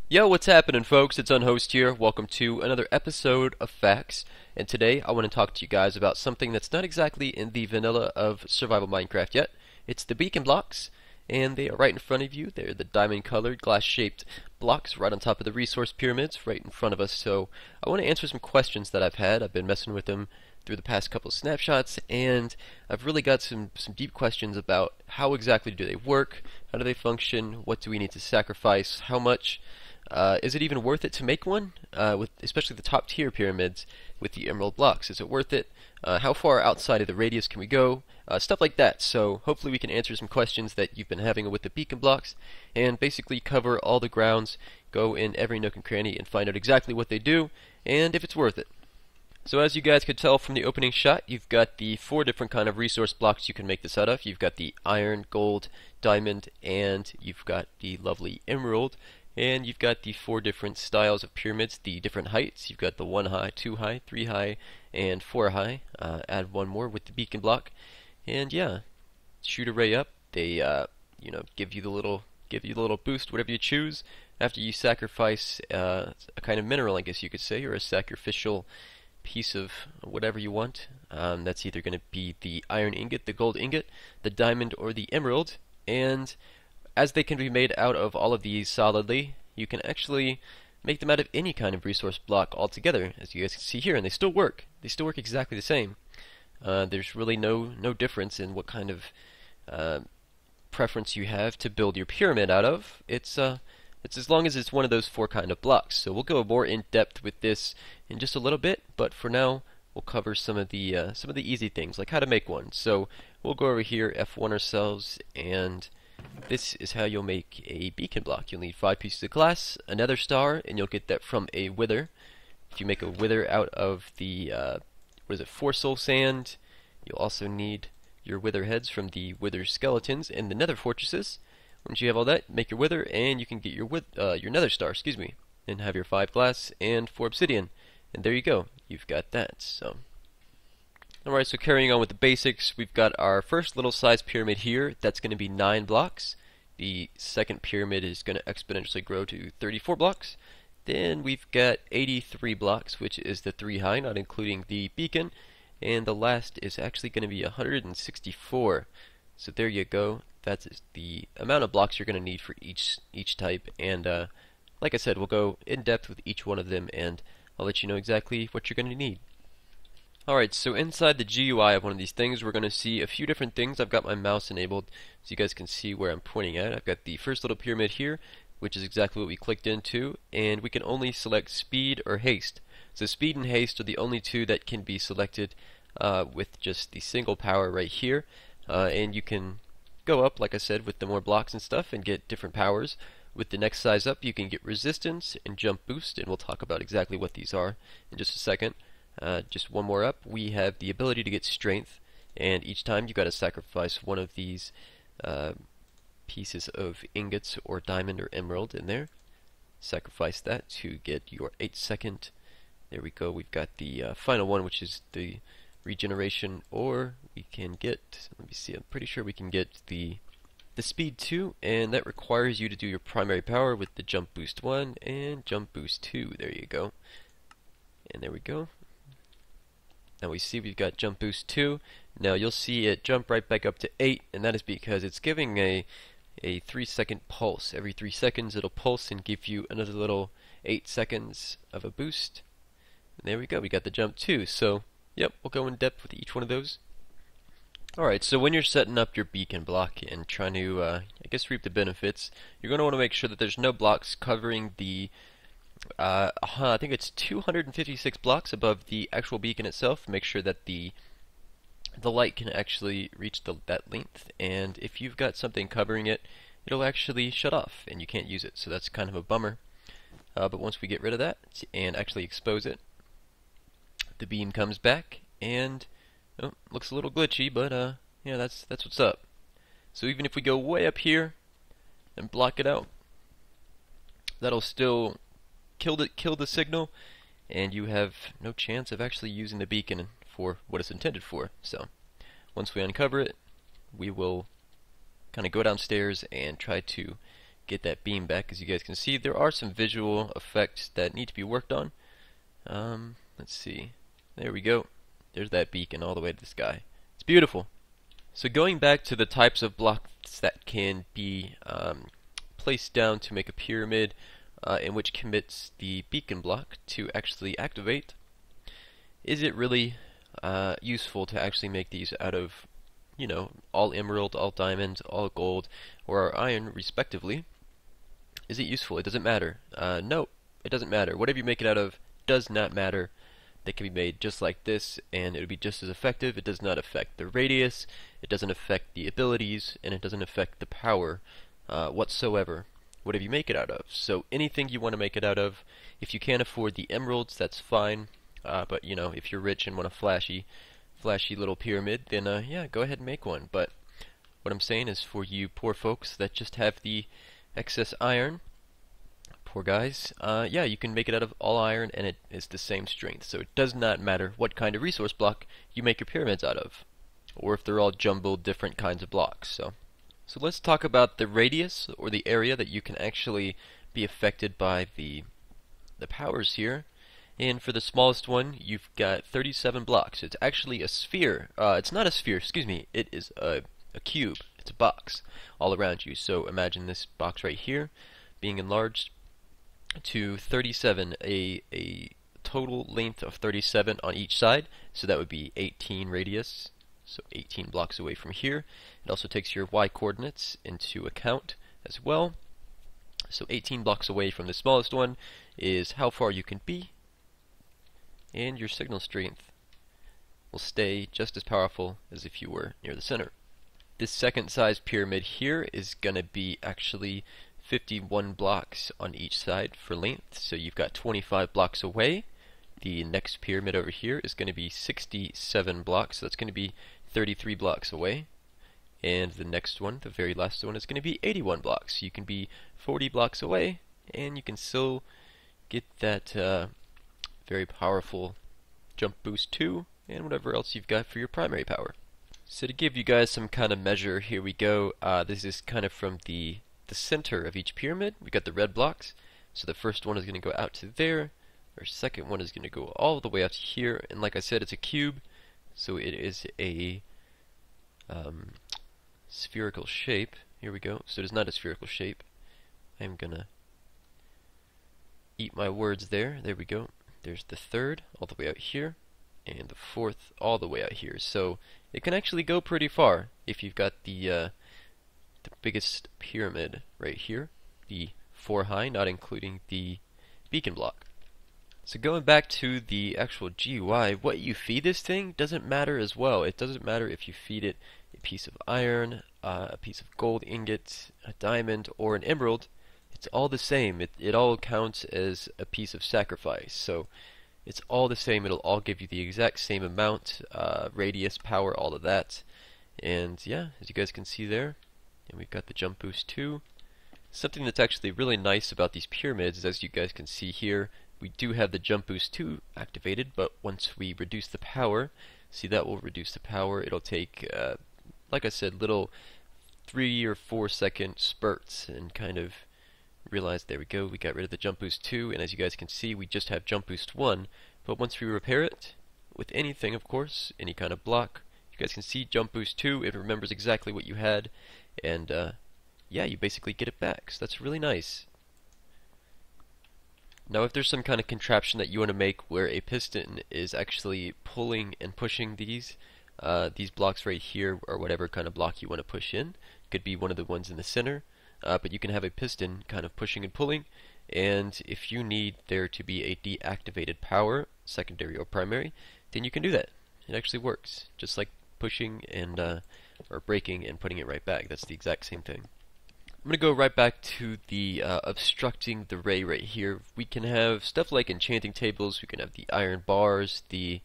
Yo, what's happening, folks? It's UNHOST here. Welcome to another episode of Facts. And today I want to talk to you guys about something that's not exactly in the vanilla of survival Minecraft yet. It's the beacon blocks, and they are right in front of you. They're the diamond-colored, glass-shaped blocks right on top of the resource pyramids right in front of us. So I want to answer some questions that I've had. I've been messing with them through the past couple of snapshots, and I've really got some deep questions about how exactly do they work, how do they function, what do we need to sacrifice, how much. Is it even worth it to make one? With especially the top tier pyramids with the emerald blocks. Is it worth it? How far outside of the radius can we go? Stuff like that. So hopefully we can answer some questions that you've been having with the beacon blocks and basically cover all the grounds, go in every nook and cranny and find out exactly what they do and if it's worth it. So as you guys could tell from the opening shot, you've got the four different kind of resource blocks you can make this out of. You've got the iron, gold, diamond, and you've got the lovely emerald. And you've got the four different styles of pyramids, the different heights. You've got the 1 high, 2 high, 3 high, and 4 high. Add one more with the beacon block, and yeah, shoot a ray up. They, give you the little boost, whatever you choose. After you sacrifice a kind of mineral, I guess you could say, or a sacrificial piece of whatever you want. That's either going to be the iron ingot, the gold ingot, the diamond, or the emerald, and as they can be made out of all of these solidly, you can actually make them out of any kind of resource block altogether, as you guys can see here, and they still work. They still work exactly the same. There's really no difference in what kind of preference you have to build your pyramid out of. It's as long as it's one of those four kind of blocks. So we'll go more in depth with this in just a little bit, but for now we'll cover some of the easy things, like how to make one. So we'll go over here, F1 ourselves, and this is how you'll make a beacon block. You'll need 5 pieces of glass, another star, and you'll get that from a wither. If you make a wither out of the, 4 soul sand, you'll also need your wither heads from the wither skeletons and the nether fortresses. Once you have all that, make your wither, and you can get your nether star, and have your 5 glass and 4 obsidian. And there you go, you've got that. So alright, so carrying on with the basics, we've got our first little size pyramid here. That's going to be 9 blocks. The second pyramid is going to exponentially grow to 34 blocks. Then we've got 83 blocks, which is the 3 high, not including the beacon. And the last is actually going to be 164. So there you go. That's the amount of blocks you're going to need for each type. And like I said, we'll go in depth with each one of them, and I'll let you know exactly what you're going to need. Alright, so inside the GUI of one of these things, we're going to see a few different things. I've got my mouse enabled so you guys can see where I'm pointing at. I've got the first little pyramid here, which is exactly what we clicked into, and we can only select speed or haste. So speed and haste are the only two that can be selected with just the single power right here. And you can go up, like I said, with the more blocks and stuff and get different powers. With the next size up, you can get resistance and jump boost, and we'll talk about exactly what these are in just a second. Just one more up, we have the ability to get strength, and each time you got to sacrifice one of these pieces of ingots or diamond or emerald in there. Sacrifice that to get your 8-second. There we go. We've got the final one, which is the regeneration, or we can get, let me see, I'm pretty sure we can get the speed 2, and that requires you to do your primary power with the jump boost 1 and jump boost 2. There you go. And there we go. Now we see we've got jump boost 2. Now you'll see it jump right back up to 8, and that is because it's giving a 3-second pulse. Every 3 seconds it'll pulse and give you another little 8 seconds of a boost. And there we go, we got the jump 2. So, yep, we'll go in depth with each one of those. Alright, so when you're setting up your beacon block and trying to, I guess, reap the benefits, you're going to want to make sure that there's no blocks covering the I think it's 256 blocks above the actual beacon itself. Make sure that the light can actually reach that length, and if you've got something covering it, it'll actually shut off and you can't use it, so that's kind of a bummer. But once we get rid of that and actually expose it, the beam comes back, and looks a little glitchy, but yeah, that's what's up. So even if we go way up here and block it out, that'll still kill the signal, and you have no chance of actually using the beacon for what it's intended for. So once we uncover it, we will kind of go downstairs and try to get that beam back. As you guys can see, there are some visual effects that need to be worked on. Let's see. There we go. There's that beacon all the way to the sky. It's beautiful. So going back to the types of blocks that can be placed down to make a pyramid, in which commits the beacon block to actually activate, is it really useful to actually make these out of, you know, all emerald, all diamond, all gold, or iron, respectively? Is it useful? It doesn't matter. No, it doesn't matter. Whatever you make it out of does not matter. They can be made just like this, and it would be just as effective. It does not affect the radius, it doesn't affect the abilities, and it doesn't affect the power whatsoever, whatever you make it out of. So anything you want to make it out of, if you can't afford the emeralds, that's fine. But you know, if you're rich and want a flashy little pyramid, then yeah, go ahead and make one. But what I'm saying is, for you poor folks that just have the excess iron, poor guys, yeah, you can make it out of all iron, and it is the same strength. So it does not matter what kind of resource block you make your pyramids out of, or if they're all jumbled different kinds of blocks. So let's talk about the radius, or the area that you can actually be affected by the powers here. And for the smallest one, you've got 37 blocks. It's actually a sphere. It's not a sphere, excuse me. It is a cube. It's a box all around you. So imagine this box right here being enlarged to 37, a total length of 37 on each side. So that would be 18 radius. So 18 blocks away from here. It also takes your y coordinates into account as well. So 18 blocks away from the smallest one is how far you can be, and your signal strength will stay just as powerful as if you were near the center. This second size pyramid here is going to be actually 51 blocks on each side for length, so you've got 25 blocks away. The next pyramid over here is going to be 67 blocks, so that's going to be 33 blocks away. And the next one, the very last one, is going to be 81 blocks. You can be 40 blocks away, and you can still get that very powerful jump boost 2, and whatever else you've got for your primary power. So to give you guys some kind of measure, here we go. This is kind of from the center of each pyramid. We got the red blocks. So the first one is going to go out to there. Our second one is going to go all the way out to here. And like I said, it's a cube, so it is a spherical shape. Here we go. So it is not a spherical shape. I'm gonna eat my words there. There we go. There's the third all the way out here, and the fourth all the way out here. So it can actually go pretty far if you've got the biggest pyramid right here, the 4 high, not including the beacon block. So going back to the actual GUI, what you feed this thing doesn't matter as well. It doesn't matter if you feed it a piece of iron, a piece of gold ingot, a diamond, or an emerald. It's all the same. It all counts as a piece of sacrifice. So it's all the same. It'll all give you the exact same amount, radius, power, all of that. And yeah, as you guys can see there, and we've got the jump boost 2. Something that's actually really nice about these pyramids is, as you guys can see here, we do have the jump boost 2 activated, but once we reduce the power, see, that will reduce the power. It'll take, like I said, little 3 or 4 second spurts, and kind of realize, there we go, we got rid of the jump boost 2, and as you guys can see, we just have jump boost 1. But once we repair it with anything, of course, any kind of block, you guys can see jump boost 2, it remembers exactly what you had, and yeah, you basically get it back. So that's really nice. Now if there's some kind of contraption that you want to make where a piston is actually pulling and pushing these blocks right here, or whatever kind of block you want to push in, could be one of the ones in the center, but you can have a piston kind of pushing and pulling, and if you need there to be a deactivated power, secondary or primary, then you can do that. It actually works, just like pushing and or breaking and putting it right back. That's the exact same thing. I'm going to go right back to the obstructing the ray right here. We can have stuff like enchanting tables, we can have the iron bars, the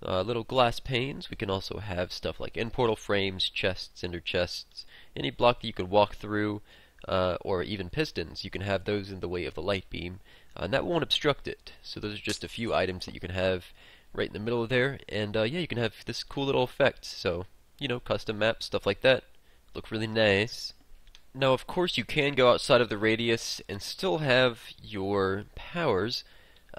little glass panes. We can also have stuff like end portal frames, chests, ender chests, any block that you can walk through, or even pistons. You can have those in the way of the light beam, and that won't obstruct it. So those are just a few items that you can have right in the middle of there, and yeah, you can have this cool little effect. So, you know, custom maps, stuff like that, look really nice. Now, of course, you can go outside of the radius and still have your powers,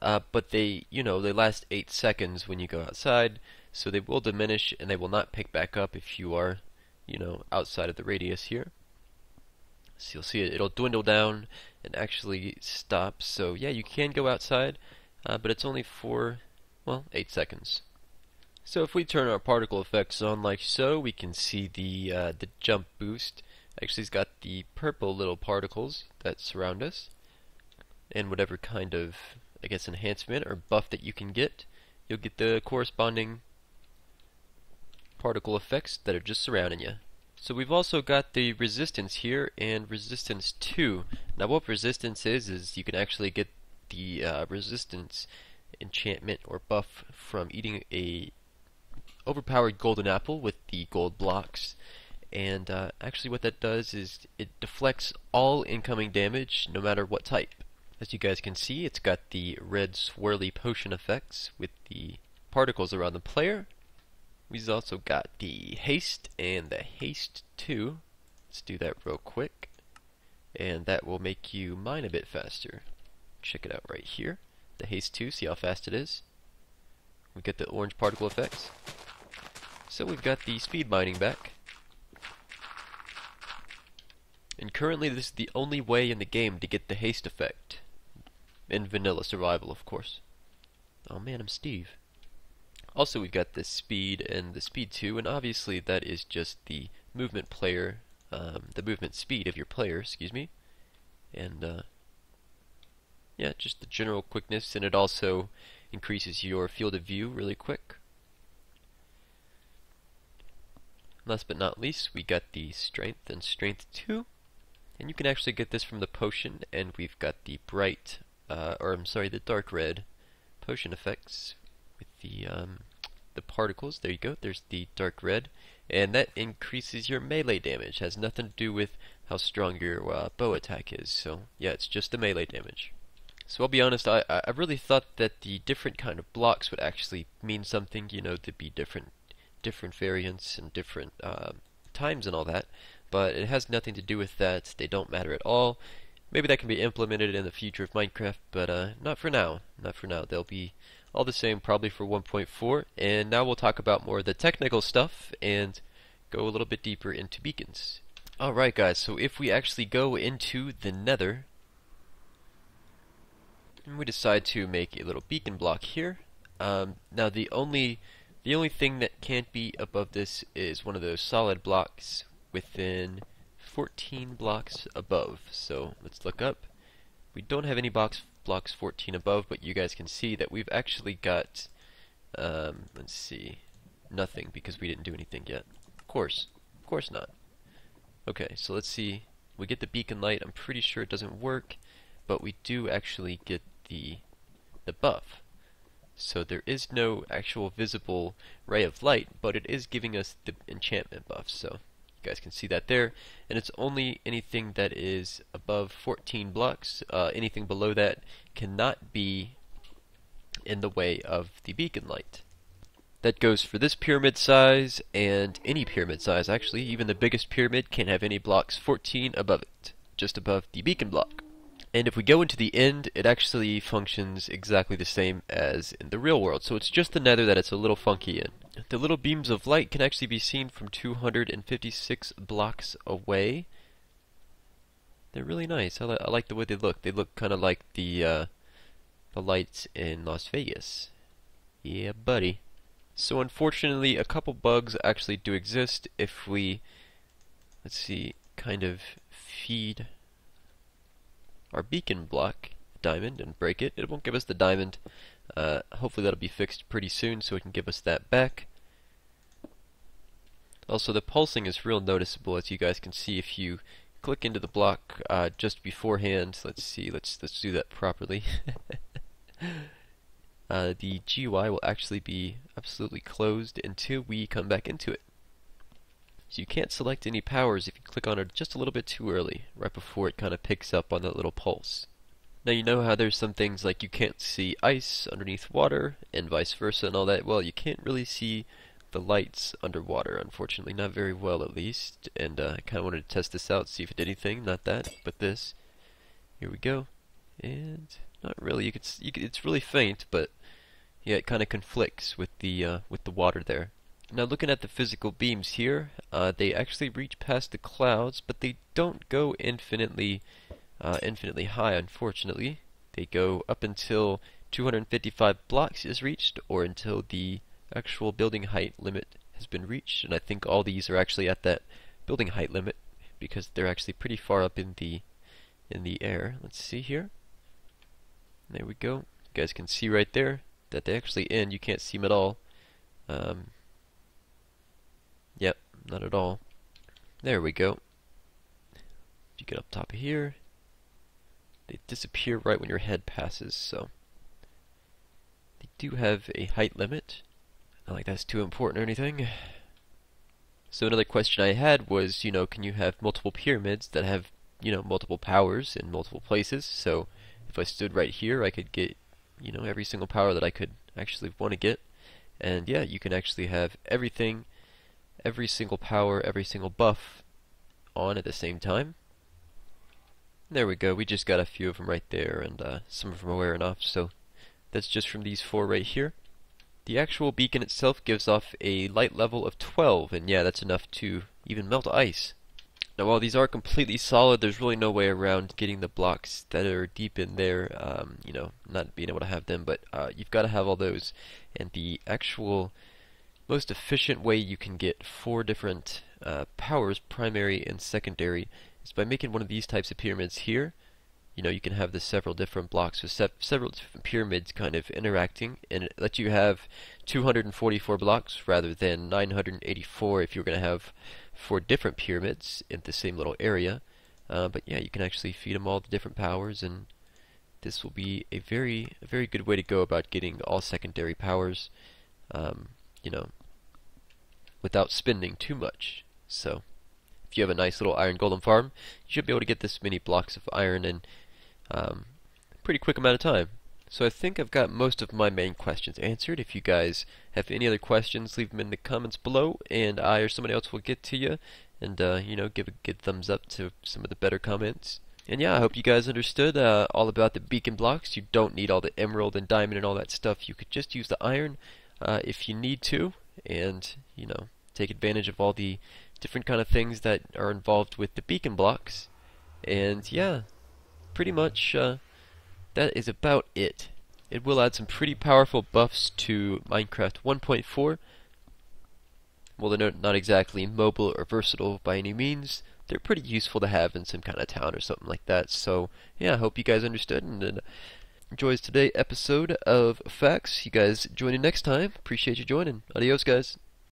but they last 8 seconds when you go outside, so they will diminish and they will not pick back up if you are, outside of the radius here. So you'll see it'll dwindle down and actually stop. So yeah, you can go outside, but it's only for, well, 8 seconds. So if we turn our particle effects on like so, we can see the jump boost. Actually, it's got the purple little particles that surround us, and whatever kind of, I guess, enhancement or buff that you can get, you'll get the corresponding particle effects that are just surrounding you. So we've also got the resistance here and resistance 2. Now what resistance is you can actually get the resistance enchantment or buff from eating a overpowered golden apple with the gold blocks. And actually what that does is it deflects all incoming damage no matter what type. As you guys can see, it's got the red swirly potion effects with the particles around the player. We've also got the haste and the haste 2. Let's do that real quick. And that will make you mine a bit faster. Check it out right here. The haste 2, see how fast it is? We get the orange particle effects. So we've got the speed mining back. And currently this is the only way in the game to get the haste effect. In vanilla survival, of course. Oh man, I'm Steve. Also, we've got the speed and the speed 2, and obviously that is just the movement player, the movement speed of your player, excuse me. And yeah, just the general quickness, and it also increases your field of view really quick. Last but not least, we got the strength and strength 2. And you can actually get this from the potion, and we've got the bright, the dark red potion effects with the particles. There you go, there's the dark red, and that increases your melee damage. Has nothing to do with how strong your bow attack is, so yeah, it's just the melee damage. So I'll be honest, I really thought that the different kind of blocks would actually mean something, to be different variants and different times and all that, but it has nothing to do with that. They don't matter at all. Maybe that can be implemented in the future of Minecraft, but not for now. Not for now. They'll be all the same probably for 1.4, and now we'll talk about more of the technical stuff and go a little bit deeper into beacons. Alright guys, so if we actually go into the Nether, and we decide to make a little beacon block here. Now the only thing that can't be above this is one of those solid blocks within 14 blocks above. So let's look up. We don't have any blocks 14 above, but you guys can see that we've actually got, let's see, nothing because we didn't do anything yet. Of course not. Okay, so let's see. We get the beacon light. I'm pretty sure it doesn't work, but we do actually get the buff. So there is no actual visible ray of light, but it is giving us the enchantment buff. So you guys can see that there, and it's only anything that is above 14 blocks. Anything below that cannot be in the way of the beacon light. That goes for this pyramid size and any pyramid size actually. Even the biggest pyramid can't have any blocks 14 above it, just above the beacon block. And if we go into the end, it actually functions exactly the same as in the real world. So it's just the Nether that it's a little funky in. The little beams of light can actually be seen from 256 blocks away. They're really nice. I like the way they look. They look kind of like the lights in Las Vegas. Yeah, buddy. So unfortunately, a couple bugs actually do exist if we, let's see, kind of feed our beacon block diamond and break it. It won't give us the diamond. Hopefully that'll be fixed pretty soon so it can give us that back. Also, the pulsing is real noticeable, as you guys can see if you click into the block just beforehand. Let's see, let's do that properly. The GUI will actually be absolutely closed until we come back into it. So you can't select any powers if you click on it just a little bit too early, right before it kind of picks up on that little pulse. Now you know how there's some things like you can't see ice underneath water, and vice versa and all that. Well, you can't really see the lights underwater, unfortunately. Not very well, at least. And I kind of wanted to test this out, see if it did anything. Not that, but this. Here we go. And not really. It's really faint, but yeah, it kind of conflicts with the water there. Now, looking at the physical beams here, they actually reach past the clouds, but they don't go infinitely high, unfortunately. They go up until 255 blocks is reached, or until the actual building height limit has been reached. And I think all these are actually at that building height limit because they're actually pretty far up in the air. Let's see here. There we go. You guys can see right there that they actually end. You can't see them at all. Yep, not at all. There we go. If you get up top of here, they disappear right when your head passes, so they do have a height limit. Not like that's too important or anything. So another question I had was, can you have multiple pyramids that have, multiple powers in multiple places? So if I stood right here, I could get, every single power that I could actually want to get. And yeah, you can actually have everything, every single power, every single buff on at the same time. There we go. We just got a few of them right there, and some of them are wearing off, so that's just from these 4 right here. The actual beacon itself gives off a light level of 12, and yeah, that's enough to even melt ice. Now, while these are completely solid, there's really no way around getting the blocks that are deep in there, not being able to have them, but you've got to have all those. And the actual most efficient way you can get 4 different powers, primary and secondary, is by making one of these types of pyramids here. You can have the several different blocks with several different pyramids kind of interacting, and it lets you have 244 blocks rather than 984 if you're going to have 4 different pyramids in the same little area. But yeah, you can actually feed them all the different powers, and this will be a very good way to go about getting all secondary powers, without spending too much. So if you have a nice little iron golem farm, you should be able to get this many blocks of iron in pretty quick amount of time. So I think I've got most of my main questions answered. If you guys have any other questions, leave them in the comments below, and I or somebody else will get to you, and give a good thumbs up to some of the better comments. And yeah, I hope you guys understood all about the beacon blocks. You don't need all the emerald and diamond and all that stuff. You could just use the iron if you need to, and take advantage of all the different kind of things that are involved with the beacon blocks. And yeah, pretty much that is about it. It will add some pretty powerful buffs to Minecraft 1.4. Well, they're not exactly mobile or versatile by any means. They're pretty useful to have in some kind of town or something like that. So yeah, I hope you guys understood and enjoys today's episode of Facts. You guys join in next time. Appreciate you joining. Adios, guys.